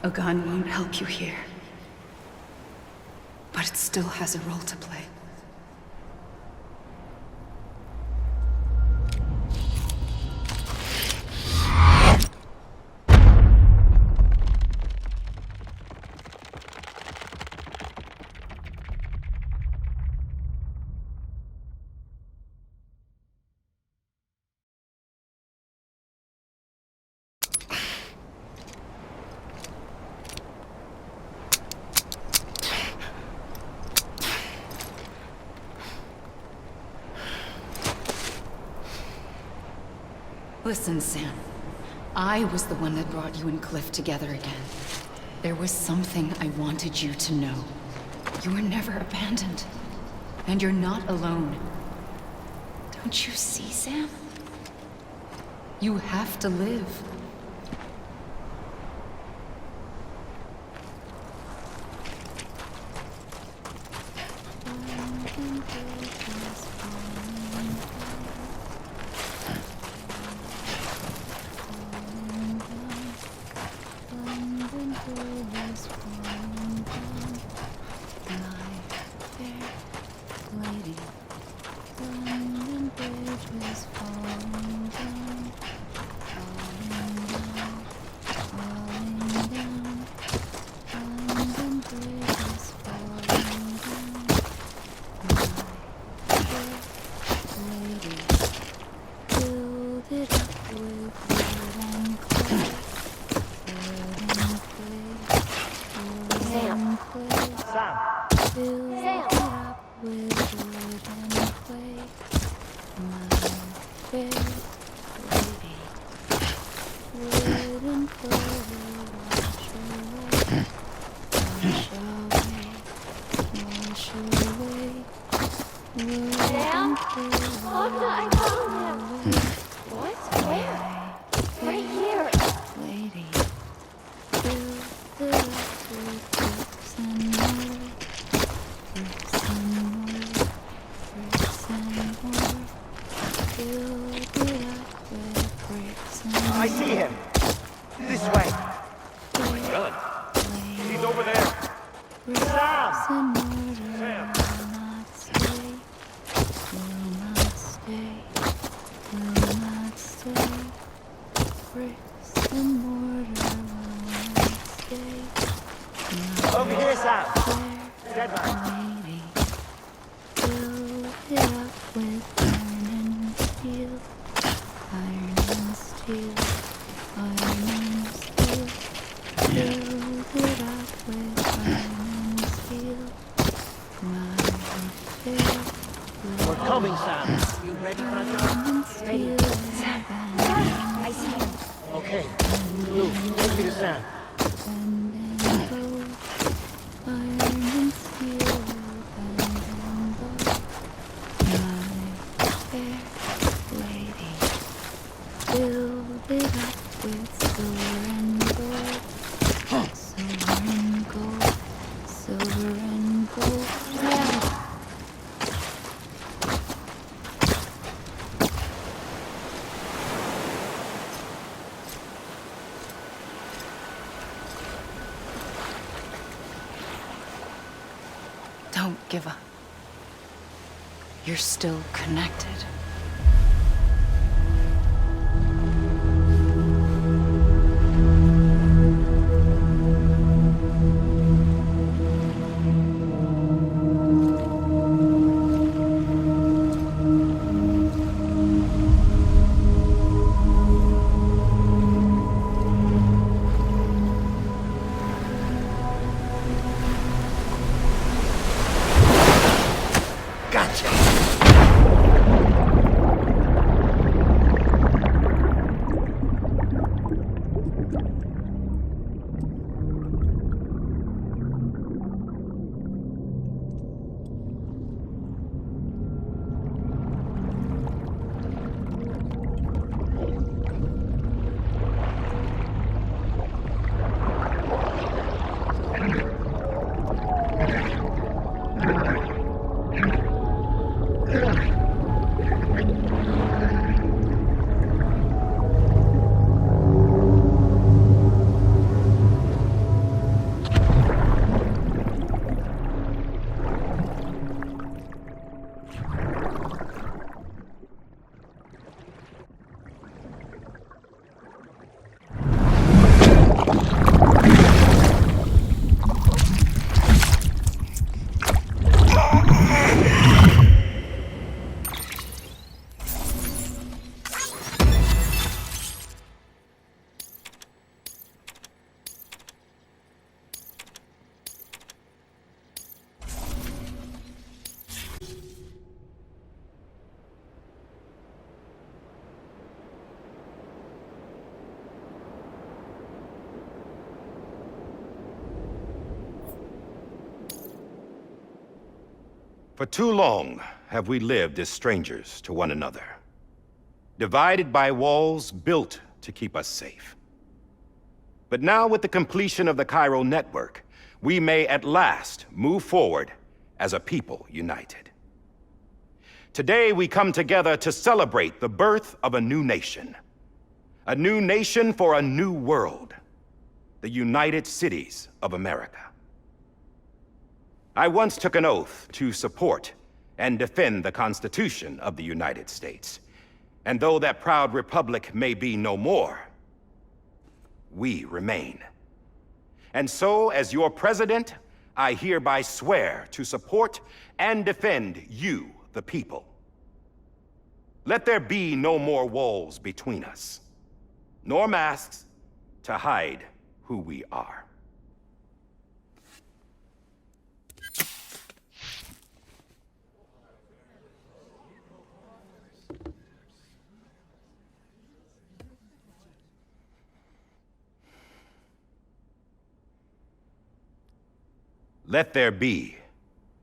A gun won't help you here. But it still has a role to play. Listen, Sam. I was the one that brought you and Cliff together again. There was something I wanted you to know. You were never abandoned. And you're not alone. Don't you see, Sam? You have to live. I see him. This way. Good. He's over there. Sam! Sam! Over here, Sam. Dead man. We're coming, Sam. You ready for a job? Ready. Sam. I see him. Okay. Move. Take me to Sam. Don't give up. You're still connected. Gotcha. For too long have we lived as strangers to one another, divided by walls built to keep us safe. But now, with the completion of the Cairo network, we may at last move forward as a people united. Today, we come together to celebrate the birth of a new nation. A new nation for a new world. The United Cities of America. I once took an oath to support and defend the Constitution of the United States. And though that proud republic may be no more, we remain. And so, as your president, I hereby swear to support and defend you, the people. Let there be no more walls between us, nor masks to hide who we are. Let there be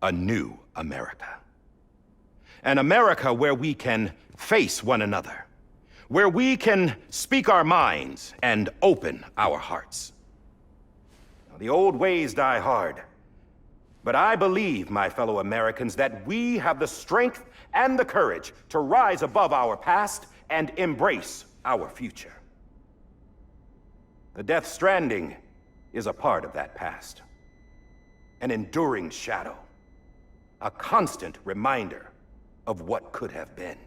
a new America. An America where we can face one another, where we can speak our minds and open our hearts. Now, the old ways die hard, but I believe, my fellow Americans, that we have the strength and the courage to rise above our past and embrace our future. The Death Stranding is a part of that past. An enduring shadow, a constant reminder of what could have been.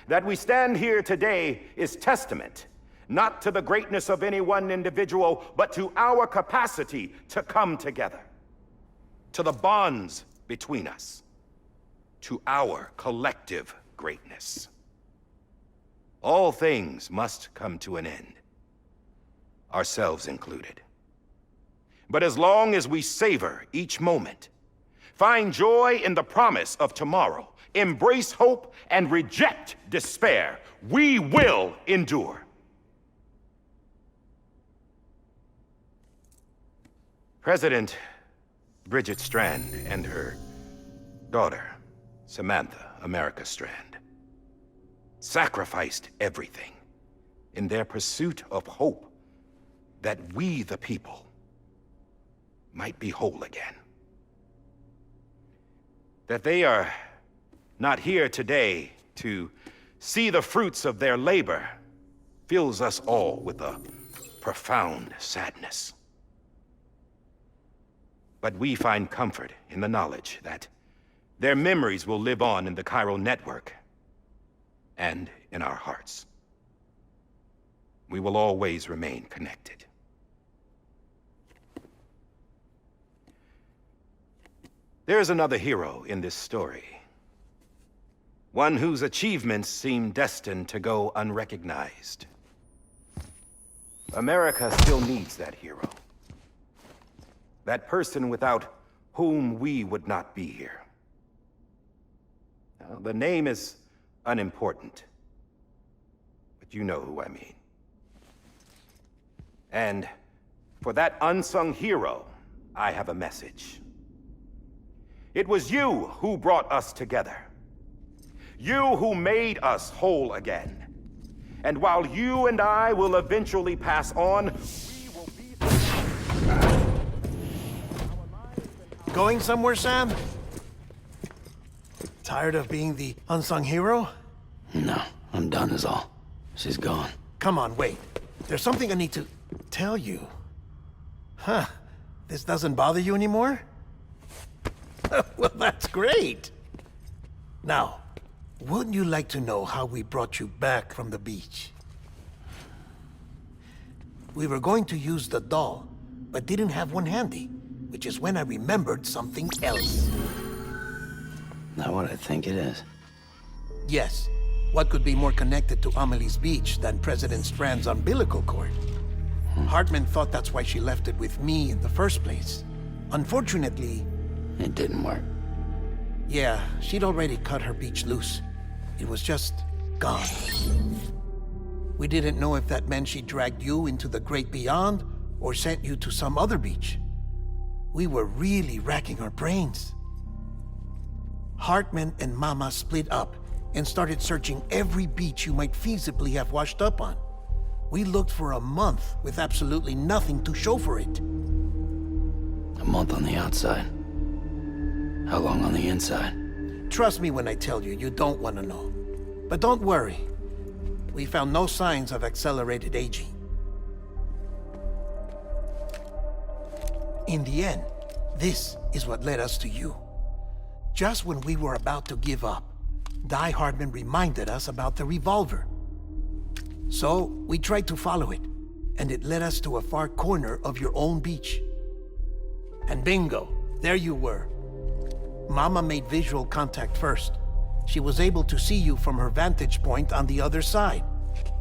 That we stand here today is testament, not to the greatness of any one individual, but to our capacity to come together, to the bonds between us, to our collective greatness. All things must come to an end, ourselves included. But as long as we savor each moment, find joy in the promise of tomorrow, embrace hope, and reject despair, we will endure. President Bridget Strand and her daughter, Samantha America Strand, sacrificed everything in their pursuit of hope that we, the people, might be whole again. That they are not here today to see the fruits of their labor fills us all with a profound sadness. But we find comfort in the knowledge that their memories will live on in the Cairo network and in our hearts. We will always remain connected. There's another hero in this story. One whose achievements seem destined to go unrecognized. America still needs that hero. That person without whom we would not be here. Now, the name is unimportant, but you know who I mean. And for that unsung hero, I have a message. It was you who brought us together. You who made us whole again. And while you and I will eventually pass on, we will be... Going somewhere, Sam? Tired of being the unsung hero? No, I'm done is all. She's gone. Come on, wait. There's something I need to tell you. Huh. This doesn't bother you anymore? Well, that's great. Now, wouldn't you like to know how we brought you back from the beach? We were going to use the doll, but didn't have one handy, which is when I remembered something else. Not what I think it is. Yes. What could be more connected to Amelie's beach than President Strand's umbilical cord? Hartman thought that's why she left it with me in the first place. Unfortunately... It didn't work. Yeah, she'd already cut her beach loose. It was just gone. We didn't know if that meant she dragged you into the great beyond or sent you to some other beach. We were really racking our brains. Hartman and Mama split up and started searching every beach you might feasibly have washed up on. We looked for a month with absolutely nothing to show for it. A month on the outside. How long on the inside? Trust me when I tell you, you don't want to know. But don't worry. We found no signs of accelerated aging. In the end, this is what led us to you. Just when we were about to give up, Die Hardman reminded us about the revolver. So, we tried to follow it, and it led us to a far corner of your own beach. And bingo, there you were. Mama made visual contact first. She was able to see you from her vantage point on the other side.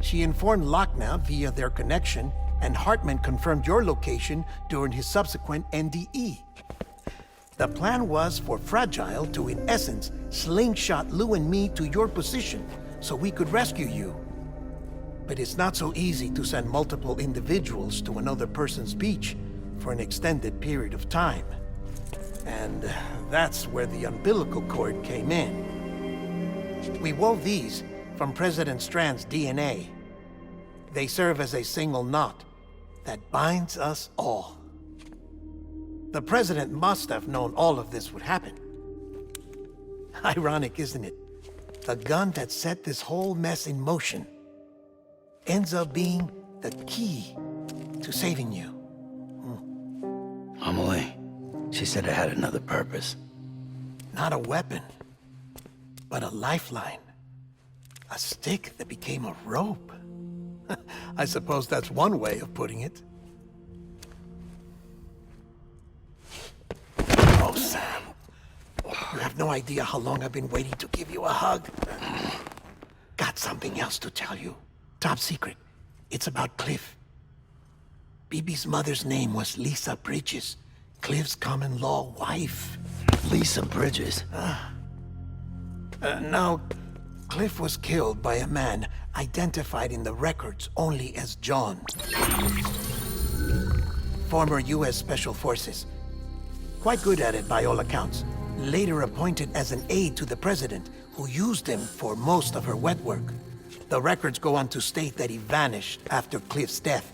She informed Lochna via their connection, and Hartman confirmed your location during his subsequent NDE. The plan was for Fragile to, in essence, slingshot Lou and me to your position so we could rescue you. But it's not so easy to send multiple individuals to another person's beach for an extended period of time. And that's where the umbilical cord came in. We wove these from President Strand's DNA. They serve as a single knot that binds us all. The President must have known all of this would happen. Ironic, isn't it? The gun that set this whole mess in motion ends up being the key to saving you. Amelie, she said it had another purpose. Not a weapon, but a lifeline. A stick that became a rope. I suppose that's one way of putting it. Oh, Sam. You have no idea how long I've been waiting to give you a hug. Got something else to tell you. Top secret. It's about Cliff. Bibi's mother's name was Lisa Bridges, Cliff's common-law wife. Lisa Bridges? Now, Cliff was killed by a man identified in the records only as John. Former U.S. Special Forces. Quite good at it by all accounts. Later appointed as an aide to the president, who used him for most of her wet work. The records go on to state that he vanished after Cliff's death.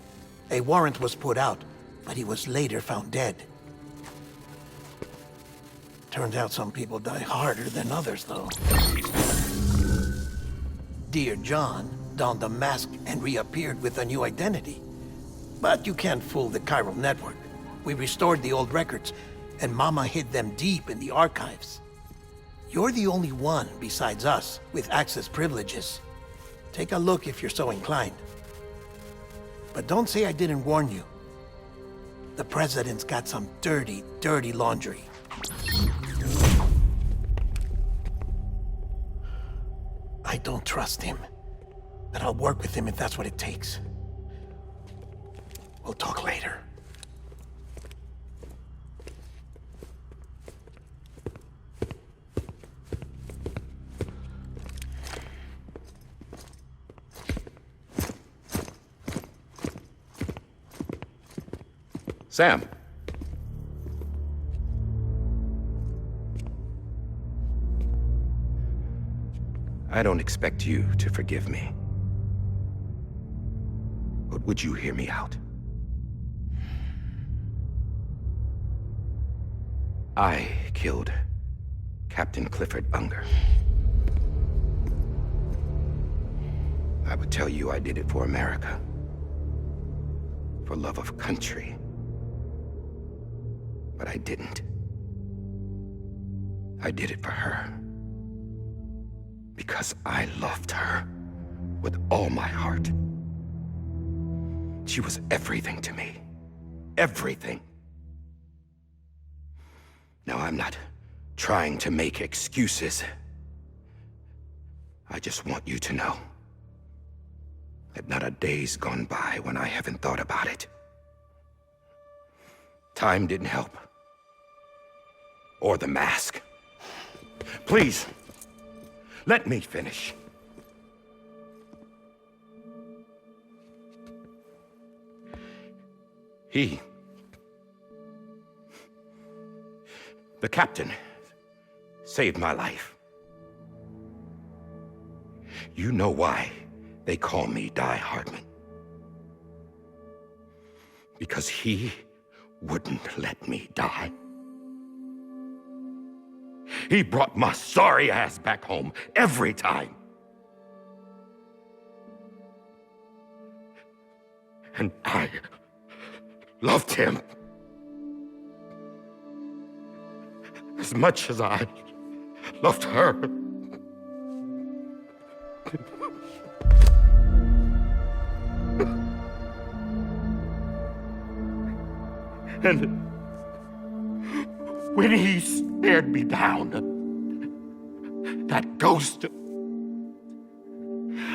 A warrant was put out, but he was later found dead. Turns out some people die harder than others, though. Dear John donned a mask and reappeared with a new identity. But you can't fool the chiral network. We restored the old records, and Mama hid them deep in the archives. You're the only one, besides us, with access privileges. Take a look if you're so inclined. But don't say I didn't warn you. The President's got some dirty, dirty laundry. I don't trust him, but I'll work with him if that's what it takes. We'll talk later. Sam. I don't expect you to forgive me. But would you hear me out? I killed Captain Clifford Unger. I would tell you I did it for America. For love of country. But I didn't. I did it for her. Because I loved her with all my heart. She was everything to me. Everything. Now, I'm not trying to make excuses. I just want you to know that not a day's gone by when I haven't thought about it. Time didn't help. Or the mask. Please, let me finish. The captain saved my life. You know why they call me Die Hardman. Because he wouldn't let me die. He brought my sorry ass back home every time. And I loved him as much as I loved her. And when he stared me down, that ghost,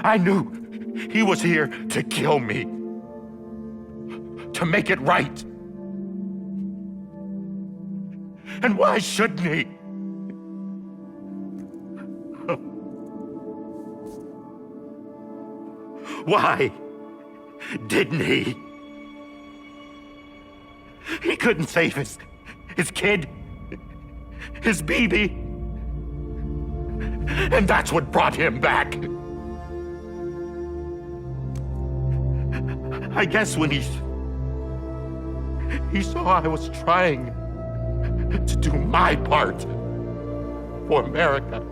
I knew he was here to kill me, to make it right. And why shouldn't he? Why didn't he? He couldn't save his kid, his baby. And that's what brought him back. I guess when he saw I was trying to do my part for America,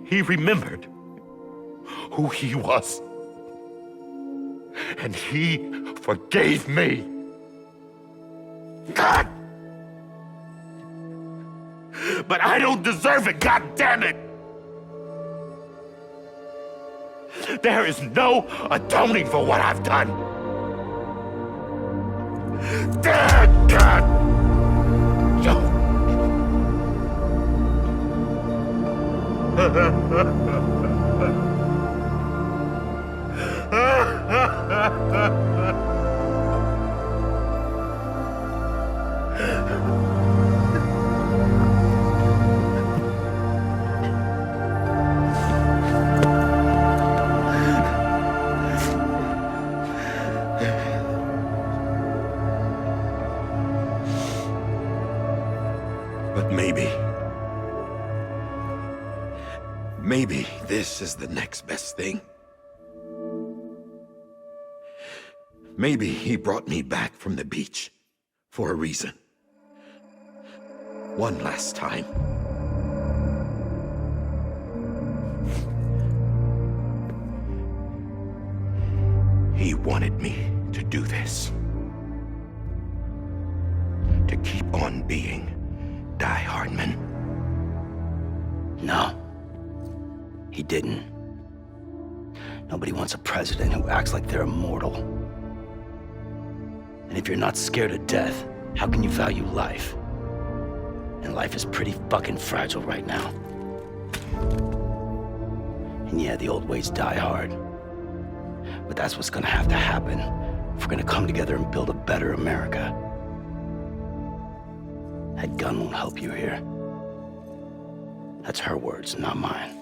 he remembered who he was. And he forgave me. God! But I don't deserve it, God damn it! There is no atoning for what I've done. Dad, God! But maybe this is the next best thing. Maybe he brought me back from the beach for a reason. One last time. He wanted me to do this. To keep on being Die Hardman. No, he didn't. Nobody wants a president who acts like they're immortal. And if you're not scared of death, how can you value life? And life is pretty fucking fragile right now. And yeah, the old ways die hard. But that's what's gonna have to happen if we're gonna come together and build a better America. That gun won't help you here. That's her words, not mine.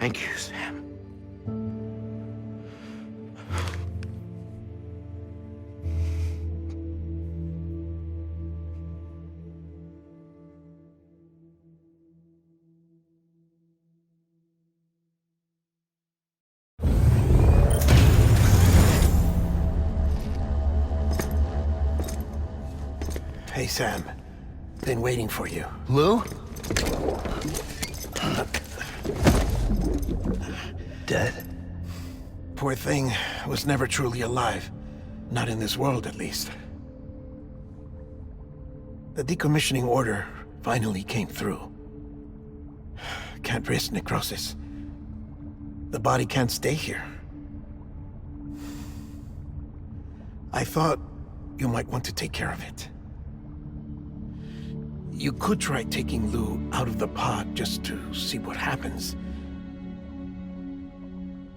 Thank you, Sam. Hey, Sam. Been waiting for you. Lou? Dead? Poor thing was never truly alive. Not in this world, at least. The decommissioning order finally came through. Can't risk necrosis. The body can't stay here. I thought you might want to take care of it. You could try taking Lou out of the pod just to see what happens.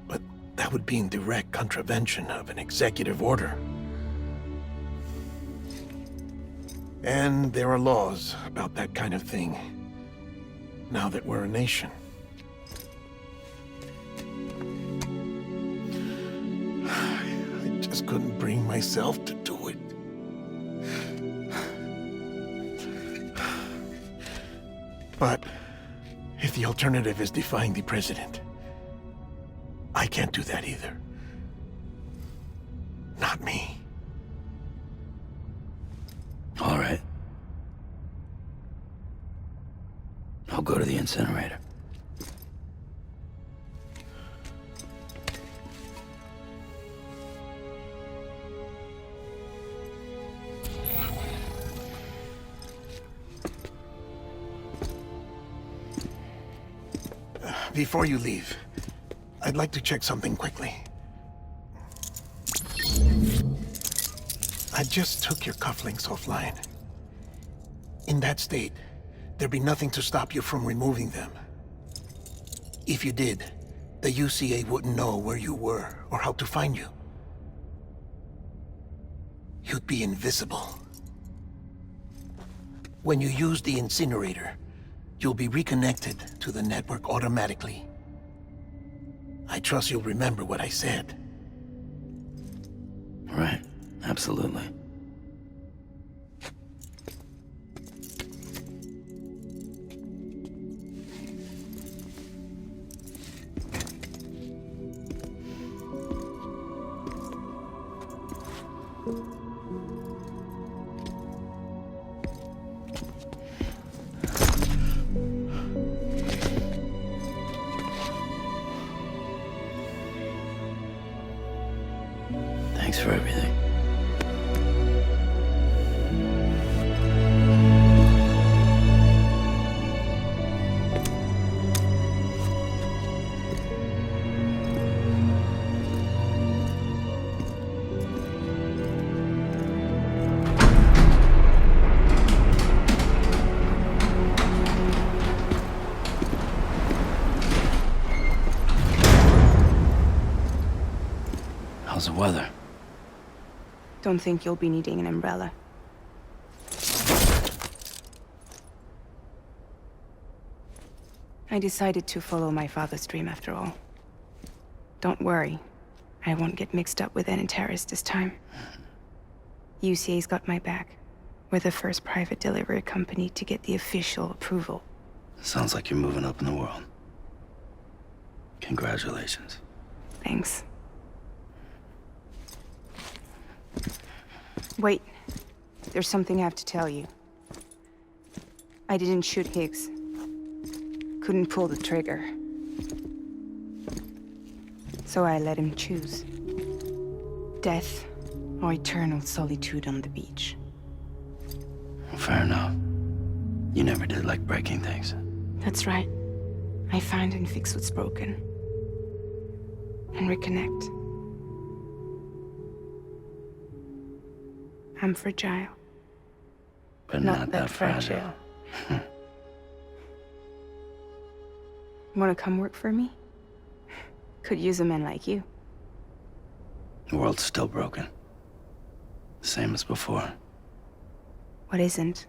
But that would be in direct contravention of an executive order. And there are laws about that kind of thing, now that we're a nation. just couldn't bring myself to do it. But if the alternative is defying the president, I can't do that either. Not me. All right. I'll go to the incinerator. Before you leave, I'd like to check something quickly. I just took your cufflinks offline. In that state, there'd be nothing to stop you from removing them. If you did, the UCA wouldn't know where you were or how to find you. You'd be invisible. When you use the incinerator, you'll be reconnected to the network automatically. I trust you'll remember what I said. Right. Absolutely. Thanks for everything. How's the weather? Don't think you'll be needing an umbrella. I decided to follow my father's dream after all. Don't worry. I won't get mixed up with any terrorists this time. UCA's got my back. We're the first private delivery company to get the official approval. Sounds like you're moving up in the world. Congratulations. Thanks. Wait. There's something I have to tell you. I didn't shoot Higgs. Couldn't pull the trigger. So I let him choose. Death or eternal solitude on the beach. Fair enough. You never did like breaking things. That's right. I find and fix what's broken. And reconnect. I'm fragile. But not that fragile. Wanna come work for me? Could use a man like you. The world's still broken. Same as before. What isn't?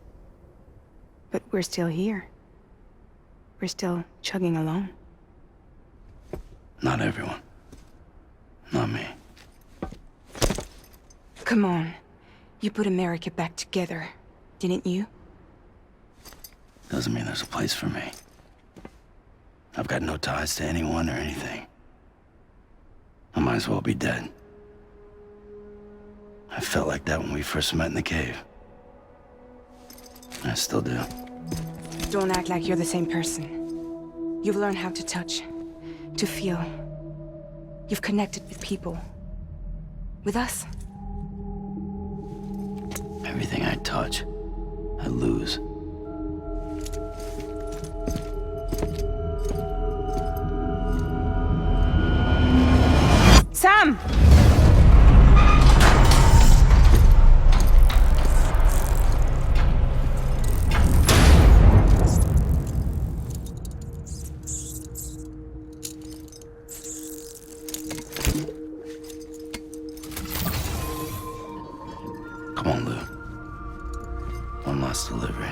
But we're still here. We're still chugging along. Not everyone. Not me. Come on. You put America back together, didn't you? Doesn't mean there's a place for me. I've got no ties to anyone or anything. I might as well be dead. I felt like that when we first met in the cave. I still do. Don't act like you're the same person. You've learned how to touch, to feel. You've connected with people. With us. Everything I touch, I lose. Sam! Come on, Lou. One last delivery.